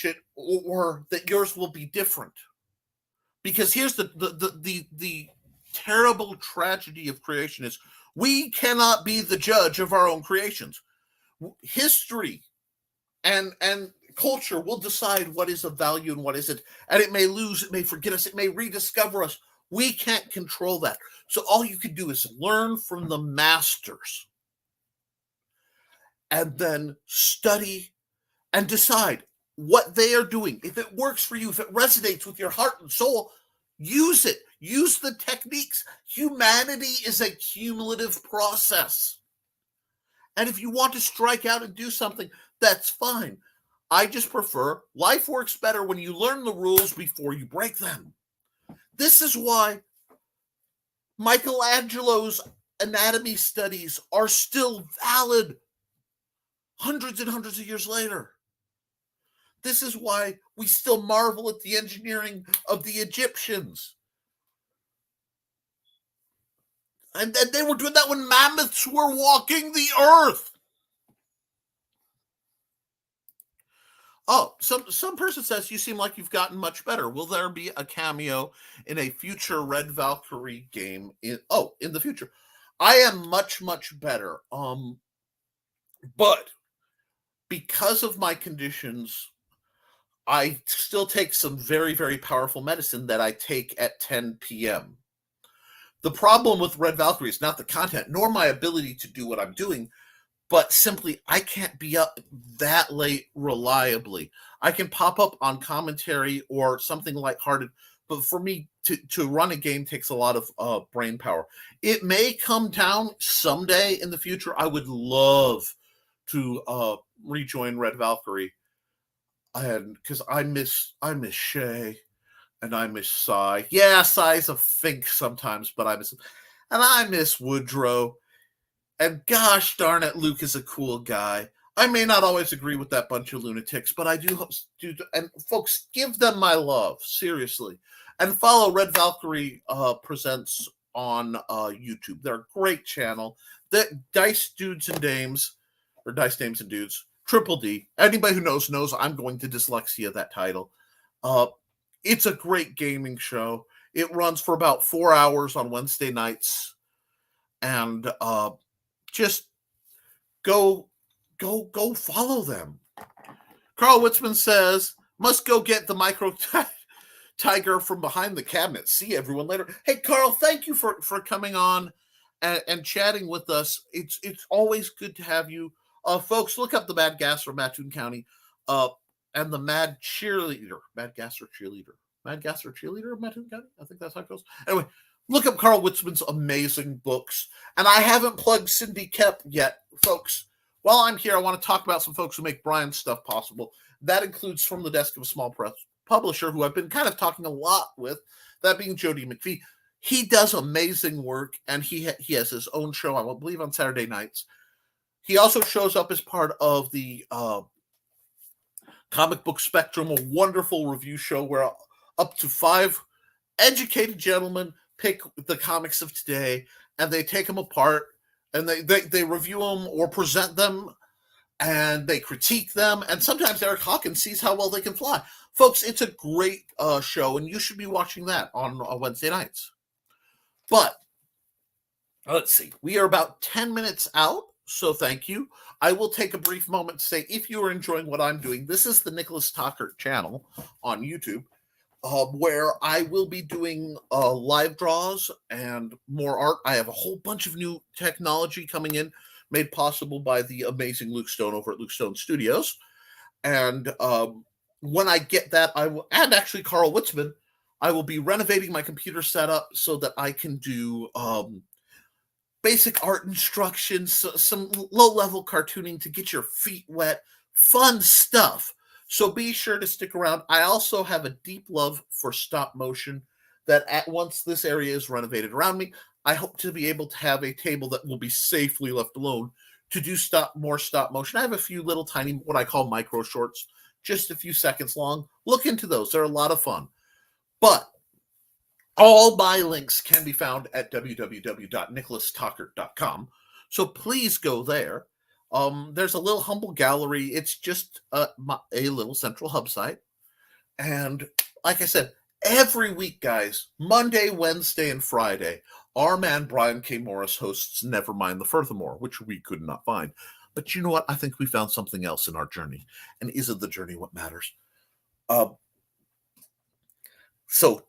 it, or that yours will be different. Because here's the terrible tragedy of creation is we cannot be the judge of our own creations. History and culture will decide what is of value and what isn't. And it may lose, it may forget us, it may rediscover us. We can't control that. So all you can do is learn from the masters and then study and decide what they are doing. If it works for you, if it resonates with your heart and soul, use it. Use the techniques. Humanity is a cumulative process. And if you want to strike out and do something, that's fine. I just prefer life works better when you learn the rules before you break them. This is why Michelangelo's anatomy studies are still valid hundreds and hundreds of years later. This is why we still marvel at the engineering of the Egyptians. And they were doing that when mammoths were walking the earth. Oh, some person says, you seem like you've gotten much better. Will there be a cameo in a future Red Valkyrie game? In the future. I am much, much better. But because of my conditions, I still take some very, very powerful medicine that I take at 10 p.m. The problem with Red Valkyrie is not the content, nor my ability to do what I'm doing, but simply I can't be up that late reliably. I can pop up on commentary or something lighthearted, but for me to run a game takes a lot of brain power. It may come down someday in the future. I would love to rejoin Red Valkyrie, and because I miss Shay and I miss Sai. Yeah, Sai's a fink sometimes, but I miss him, and I miss Woodrow. And gosh darn it, Luke is a cool guy. I may not always agree with that bunch of lunatics, but I do. And folks, give them my love, seriously. And follow Red Valkyrie Presents on YouTube. They're a great channel. The Dice Dudes and Dames, or Dice Dames and Dudes, Triple D. Anybody who knows I'm going to dyslexia that title. It's a great gaming show. It runs for about 4 hours on Wednesday nights. And just go follow them. Carl Witzman says, must go get the micro tiger from behind the cabinet. See everyone later. Hey, Carl, thank you for coming on and chatting with us. It's always good to have you. Folks, look up the Mad Gas from Mattoon County and the Mad Cheerleader. Mad Gasser Cheerleader. Mad Gasser Cheerleader of Mattoon County? I think that's how it goes. Anyway, look up Carl Witzman's amazing books. And I haven't plugged Cindy Kep yet, folks. While I'm here, I want to talk about some folks who make Brian's stuff possible. That includes From the Desk of a Small Press Publisher, who I've been kind of talking a lot with, that being Jody McPhee. He does amazing work, and he has his own show, I believe, on Saturday nights. He also shows up as part of the Comic Book Spectrum, a wonderful review show where up to 5 educated gentlemen pick the comics of today, and they take them apart, and they review them or present them, and they critique them, and sometimes Eric Hawkins sees how well they can fly. Folks, it's a great show, and you should be watching that on Wednesday nights. But, let's see, we are about 10 minutes out, so thank you. I will take a brief moment to say, if you are enjoying what I'm doing, this is the Nicholas Tockert channel on YouTube, where I will be doing live draws and more art. I have a whole bunch of new technology coming in, made possible by the amazing Luke Stone over at Luke Stone Studios. And when I get that, I will, and actually Carl Witzman, I will be renovating my computer setup so that I can do basic art instructions, some low-level cartooning to get your feet wet, fun stuff. So be sure to stick around. I also have a deep love for stop motion that once this area is renovated around me, I hope to be able to have a table that will be safely left alone to do more stop motion. I have a few little tiny, what I call micro shorts, just a few seconds long. Look into those. They're a lot of fun. But all my links can be found at www.nicholastucker.com. So please go there. There's a little humble gallery. It's just a little central hub site. And like I said, every week, guys, Monday, Wednesday, and Friday, our man Brian K. Morris hosts Nevermind the Furthermore, which we could not find. But you know what? I think we found something else in our journey. And isn't the journey what matters? So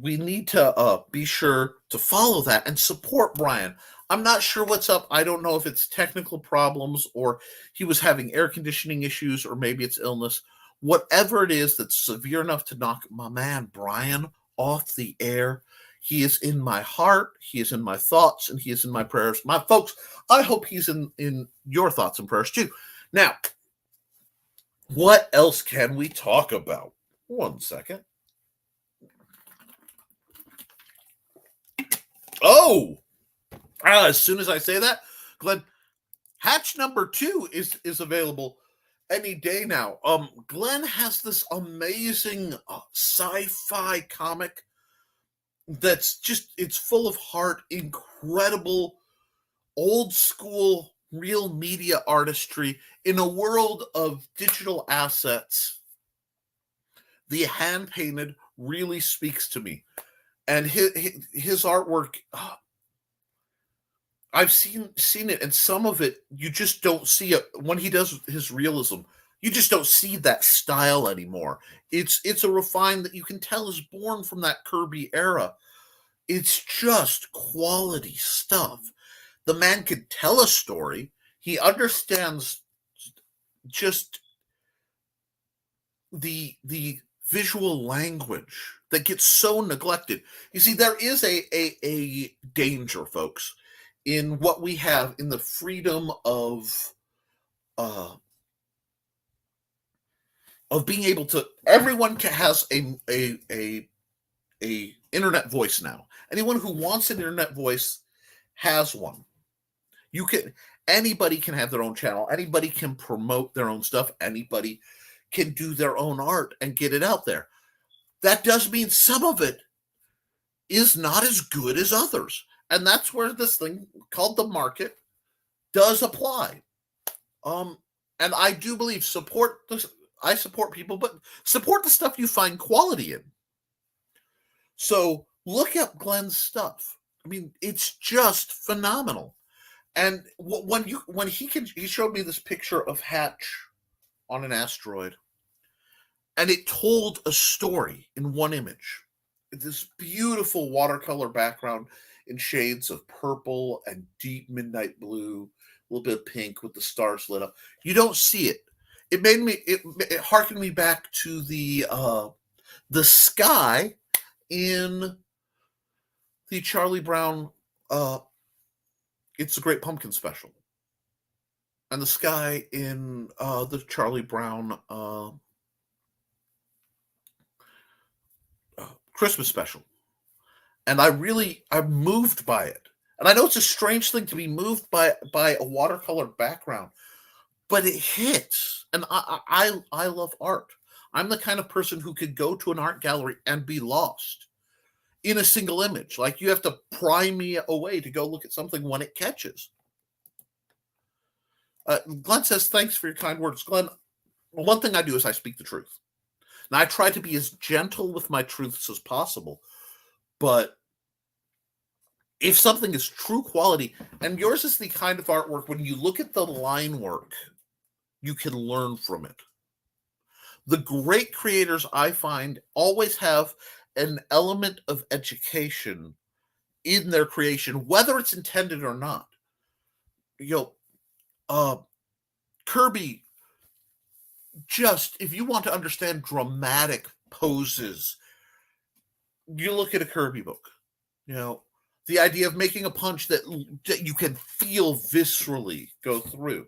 we need to be sure to follow that and support Brian. I'm not sure what's up. I don't know if it's technical problems or he was having air conditioning issues or maybe it's illness. Whatever it is that's severe enough to knock my man Brian off the air, he is in my heart, he is in my thoughts, and he is in my prayers. My folks, I hope he's in your thoughts and prayers too. Now, what else can we talk about? One second. Oh, as soon as I say that, Glenn, Hatch number 2 is available any day now. Glenn has this amazing sci-fi comic that's just, it's full of heart, incredible, old school, real media artistry in a world of digital assets. The hand-painted really speaks to me. And his artwork, I've seen it, and some of it you just don't see it when he does his realism. You just don't see that style anymore. It's a refine that you can tell is born from that Kirby era. It's just quality stuff. The man could tell a story. He understands just the visual language that gets so neglected. You see, there is a danger, folks, in what we have in the freedom of being able to. Everyone has a internet voice now. Anyone who wants an internet voice has one. Anybody can have their own channel. Anybody can promote their own stuff. Anybody can do their own art and get it out there. That does mean some of it is not as good as others. And that's where this thing called the market does apply. And I do believe I support people, but support the stuff you find quality in. So look up Glenn's stuff. I mean, it's just phenomenal. And when he showed me this picture of Hatch on an asteroid, and it told a story in one image. This beautiful watercolor background in shades of purple and deep midnight blue, a little bit of pink with the stars lit up. You don't see it. It harkened me back to the sky in the Charlie Brown It's a Great Pumpkin special. And the sky in the Charlie Brown Christmas special. And I'm moved by it. And I know it's a strange thing to be moved by a watercolor background, but it hits. And I love art. I'm the kind of person who could go to an art gallery and be lost in a single image. Like, you have to pry me away to go look at something when it catches. Glenn says, thanks for your kind words. Glenn, one thing I do is I speak the truth. Now, I try to be as gentle with my truths as possible, but if something is true quality, and yours is the kind of artwork, when you look at the line work, you can learn from it. The great creators, I find, always have an element of education in their creation, whether it's intended or not. Kirby, just, if you want to understand dramatic poses, you look at a Kirby book. The idea of making a punch that you can feel viscerally go through.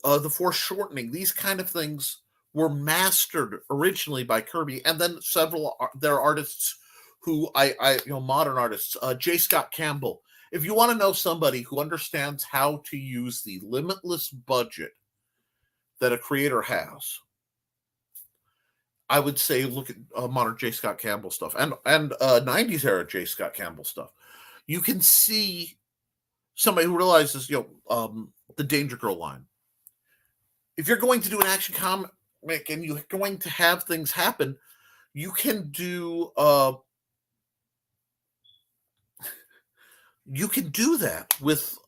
The foreshortening, these kind of things were mastered originally by Kirby, and then there are artists who modern artists, J. Scott Campbell If you want to know somebody who understands how to use the limitless budget that a creator has, I would say look at modern J. Scott Campbell stuff and 90s era J. Scott Campbell stuff. You can see somebody who realizes, the Danger Girl line. If you're going to do an action comic and you're going to have things happen, you can do that with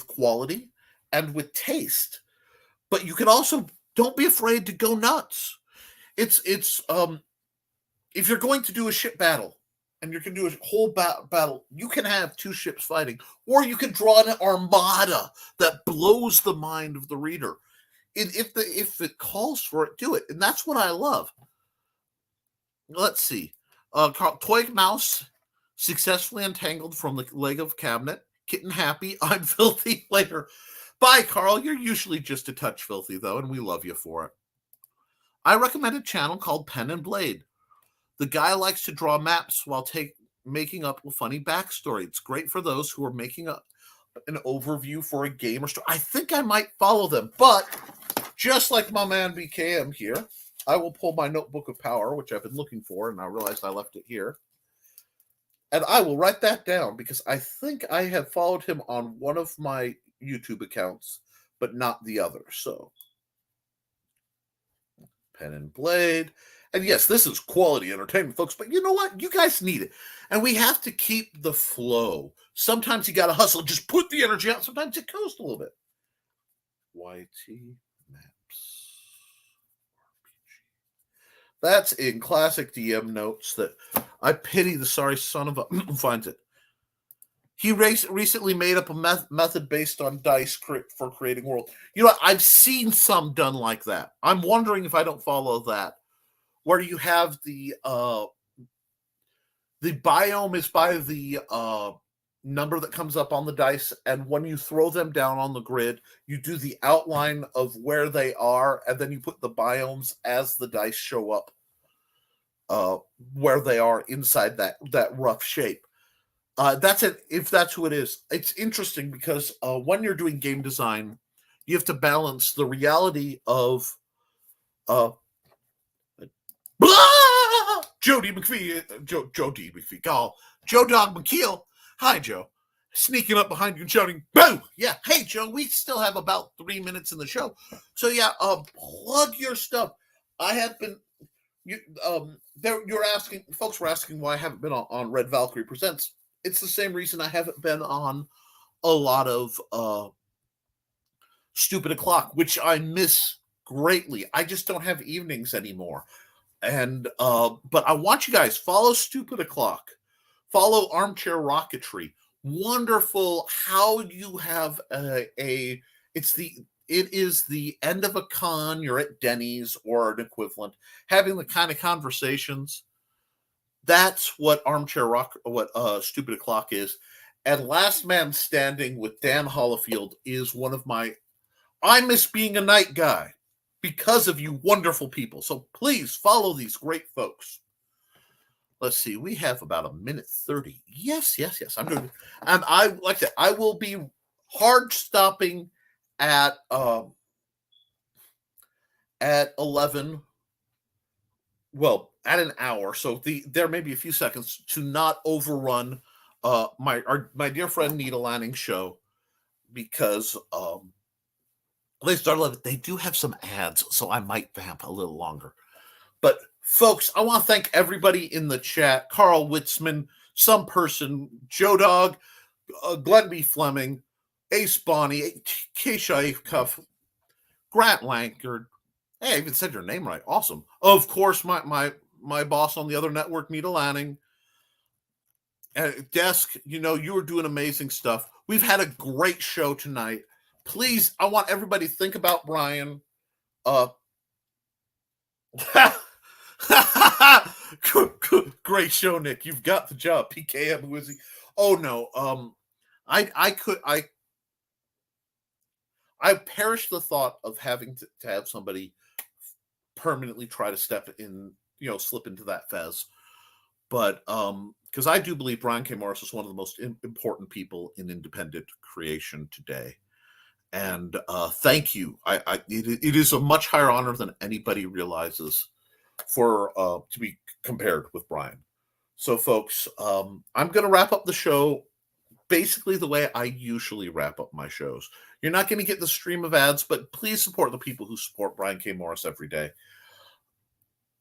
quality and with taste. But you can also, don't be afraid to go nuts. It's if you're going to do a ship battle and you're going to do a whole battle, you can have two ships fighting, or you can draw an armada that blows the mind of the reader. If it calls for it, do it, and that's what I love. Let's see, Toy Mouse successfully untangled from the leg of cabinet. Kitten happy. I'm filthy. Later. Bye, Carl. You're usually just a touch filthy, though, and we love you for it. I recommend a channel called Pen and Blade. The guy likes to draw maps while making up a funny backstory. It's great for those who are making up an overview for a game or story. I think I might follow them, but just like my man BKM here, I will pull my Notebook of Power, which I've been looking for, and I realized I left it here. And I will write that down because I think I have followed him on one of my YouTube accounts, but not the other. So, Pen and Blade. And yes, this is quality entertainment, folks, but you know what? You guys need it. And we have to keep the flow. Sometimes you got to hustle, just put the energy out. Sometimes it coasts a little bit. YT Maps RPG. That's in classic DM notes that I pity the sorry son of a who finds it. He recently made up a method based on dice for creating world. You know what? I've seen some done like that. I'm wondering if I don't follow that, where you have the biome is by the number that comes up on the dice, and when you throw them down on the grid, you do the outline of where they are, and then you put the biomes as the dice show up where they are inside that rough shape. That's it. If that's who it is, it's interesting because when you're doing game design, you have to balance the reality of Joe D. McPhee, Joe D. McPhee, Joe Dog McKeel. Hi, Joe. Sneaking up behind you and shouting, "Boo!" Yeah. Hey, Joe. We still have about 3 minutes in the show, so yeah. Plug your stuff. I have been. You're asking. Folks were asking why I haven't been on Red Valkyrie Presents. It's the same reason I haven't been on a lot of Stupid O'Clock, which I miss greatly. I just don't have evenings anymore. And but I want you guys follow Stupid O'Clock, follow Armchair Rocketry. Wonderful how you have it is the end of a con. You're at Denny's or an equivalent, having the kind of conversations. That's what Stupid O'Clock is. And Last Man Standing with Dan Hollifield is one of my. I miss being a night guy because of you wonderful people. So please follow these great folks. Let's see. We have about 1:30. Yes. I'm doing. And I like that. I will be hard stopping at 11. Well, at an hour. So there may be a few seconds to not overrun my dear friend Nita Lanning show, because they start 11. They do have some ads, so I might vamp a little longer. But folks, I want to thank everybody in the chat: Carl Witzman, some person, Joe Dog, Glenn B. Fleming, Ace Bonnie, Keisha Cuff, Grant Lankard. Hey, I even said your name right. Awesome. Of course, my boss on the other network, Nita Lanning. Desk, you were doing amazing stuff. We've had a great show tonight. Please, I want everybody to think about Brian. Great show, Nick. You've got the job. PKM, who is he? Oh no. I perish the thought of having to have somebody permanently try to step in, slip into that fez. But because I do believe Brian K. Morris is one of the most important people in independent creation today. And thank you. It is a much higher honor than anybody realizes for to be compared with Brian. So, folks, I'm going to wrap up the show basically the way I usually wrap up my shows. You're not going to get the stream of ads, but please support the people who support Brian K. Morris every day.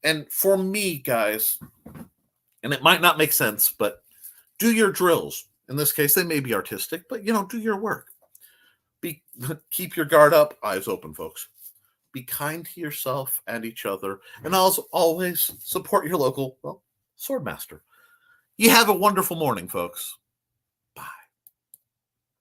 And for me, guys, and it might not make sense, but do your drills. In this case, they may be artistic, but do your work. Keep your guard up, eyes open, folks. Be kind to yourself and each other, and also always support your local, swordmaster. You have a wonderful morning, folks.